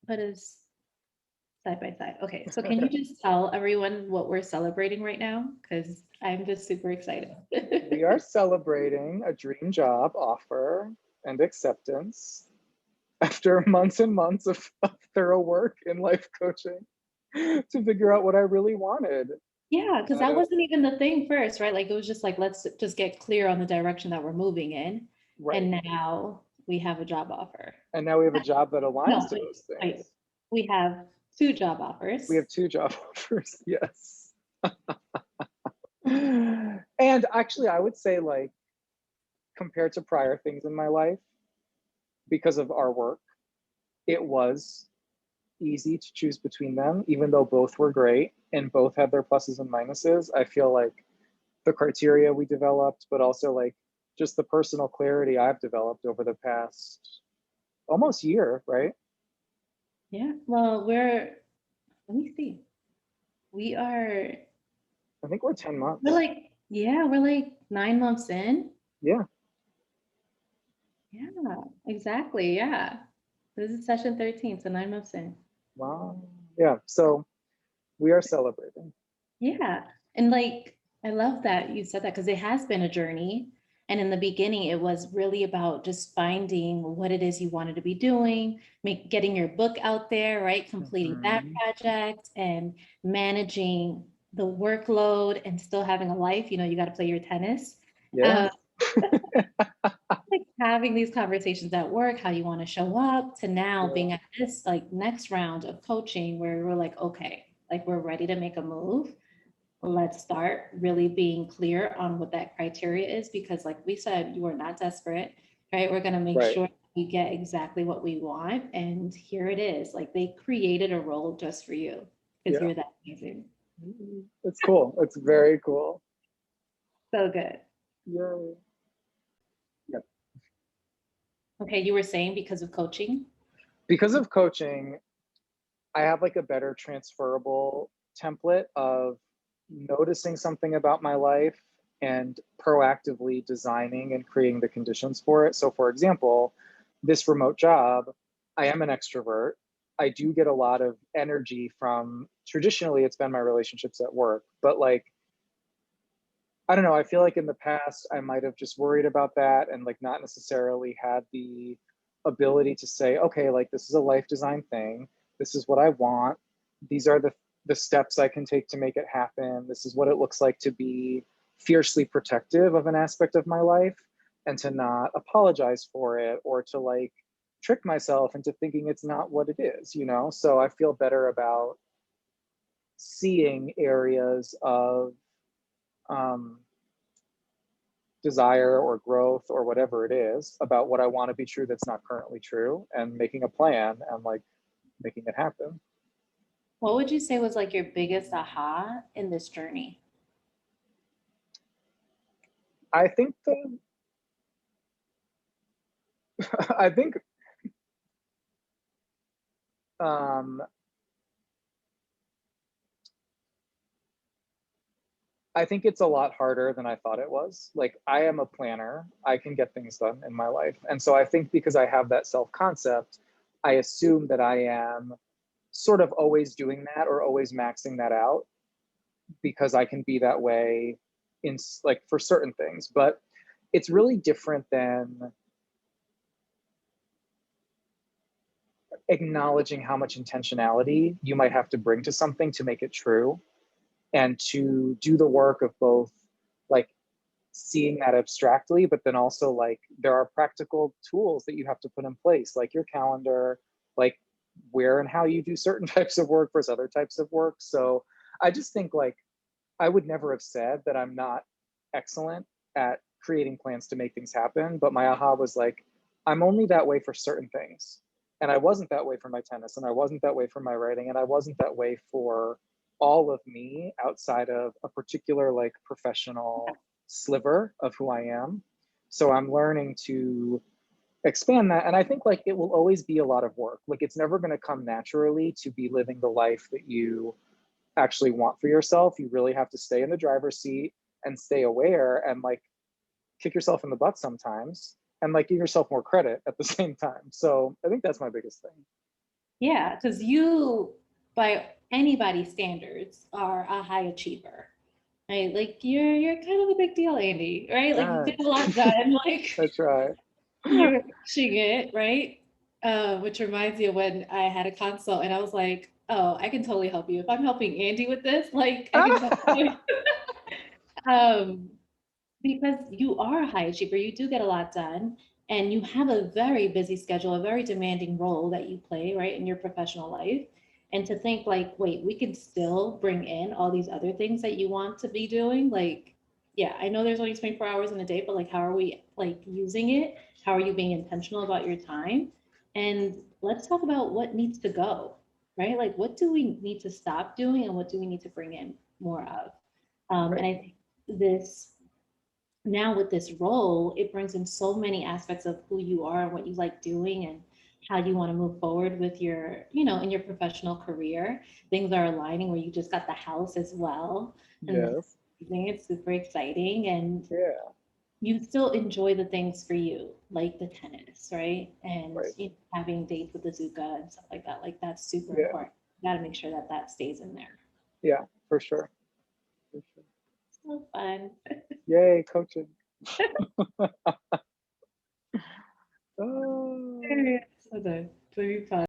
What is side by side? Okay, so can you just tell everyone what we're celebrating right now? Because I'm just super excited. We are celebrating a dream job offer and acceptance after months and months of thorough work in life coaching to figure out what I really wanted. Yeah, because Out that of, wasn't even the thing first, right? Like it was just like, let's just get clear on the direction that we're moving in. right. And now we have a job offer. And now we have a job that aligns No, to those wait. things. We have two job We offers. have two job offers, yes. And actually, I would say, like, compared to prior things in my life, because of our work, it was easy to choose between them, even though both were great and both had their pluses and minuses. I feel like the criteria we developed, but also like just the personal clarity I've developed over the past almost year, right? Yeah, well, let me see. We are, I think we're 10 we're months. like, yeah, we're like 9 months in. Yeah. Yeah, exactly. Yeah. This is session 13, so 9 months in. Wow. Yeah. So we are celebrating. Yeah. And like, I love that you said that because it has been a journey. And in the beginning, it was really about just finding what it is you wanted to be doing, getting your book out there, right? Completing that Mhm. project and managing the workload and still having a life. You know, you got to play your tennis. Yeah. Uh, like having these conversations at work, how you want to show up, to now Yeah. being at this like next round of coaching where we're like, okay, like we're ready to make a move. Let's start really being clear on what that criteria is because like we said, you are not desperate, right? We're going to make Right. sure we get exactly what we want. And here it is. Like they created a role just for you because Yeah. you're that amazing. It's cool. It's very cool. So good. Yeah. Yeah. Okay, you were saying because of coaching? Because of coaching, I have like a better transferable template of noticing something about my life and proactively designing and creating the conditions for it. So, for example, this remote job, I am an extrovert. I do get a lot of energy from traditionally, it's been my relationships at work, but like, I don't know, I feel like in the past, I might have just worried about that and like not necessarily had the ability to say, okay, like this is a life design thing. This is what I want. These are the steps I can take to make it happen. This is what it looks like to be fiercely protective of an aspect of my life and to not apologize for it or to like trick myself into thinking it's not what it is, you know? So I feel better about seeing areas of um, desire or growth or whatever it is about what I want to be true that's not currently true and making a plan and like making it happen. What would you say was like your biggest aha in this journey? I think the I think um I think it's a lot harder than I thought it was. Like I am a planner. I can get things done in my life. And so I think because I have that self-concept, I assume that I am sort of always doing that or always maxing that out because I can be that way in like for certain things. But it's really different than acknowledging how much intentionality you might have to bring to something to make it true and to do the work of both like seeing that abstractly but then also like there are practical tools that you have to put in place like your calendar, like where and how you do certain types of work versus other types of work. So I just think like I would never have said that I'm not excellent at creating plans to make things happen, but my aha was like, I'm only that way for certain things. And I wasn't that way for my tennis, and I wasn't that way for my writing, and I wasn't that way for all of me outside of a particular like professional sliver of who I am. So I'm learning to expand that. And I think like it will always be a lot of work. Like it's never going to come naturally to be living the life that you actually want for yourself. You really have to stay in the driver's seat and stay aware and like kick yourself in the butt sometimes and like give yourself more credit at the same time. So I think that's my biggest thing. Yeah, because you, by anybody's standards, are a high achiever, right? Like you're kind of a big deal, Andy, right? Like you get a Thanks. lot done, like That's right. you're pushing it, right? Which reminds me of when I had a consult and I was like, oh, I can totally help you. If I'm helping Andy with this, like I can totally um because you are a high achiever, you do get a lot done, and you have a very busy schedule, a very demanding role that you play, right, in your professional life. And to think like, wait, we can still bring in all these other things that you want to be doing, like, yeah, I know there's only 24 hours in a day, but like, how are we like using it? How are you being intentional about your time? And let's talk about what needs to go, right? Like, what do we need to stop doing and what do we need to bring in more of? And Right. I think this now with this role, it brings in so many aspects of who you are and what you like doing and how you want to move forward with your, in your professional career. Things are aligning where you just got the house as well. And this Yes. thing, it's super exciting. And Yeah. you still enjoy the things for you, like the tennis, right? And Right. having dates with the Zuka and stuff like that. Like that's super Yeah. important. You got to make sure that that stays in there. Yeah. For sure. For sure. So fun. Yay, coaching. Oh. So the very fun.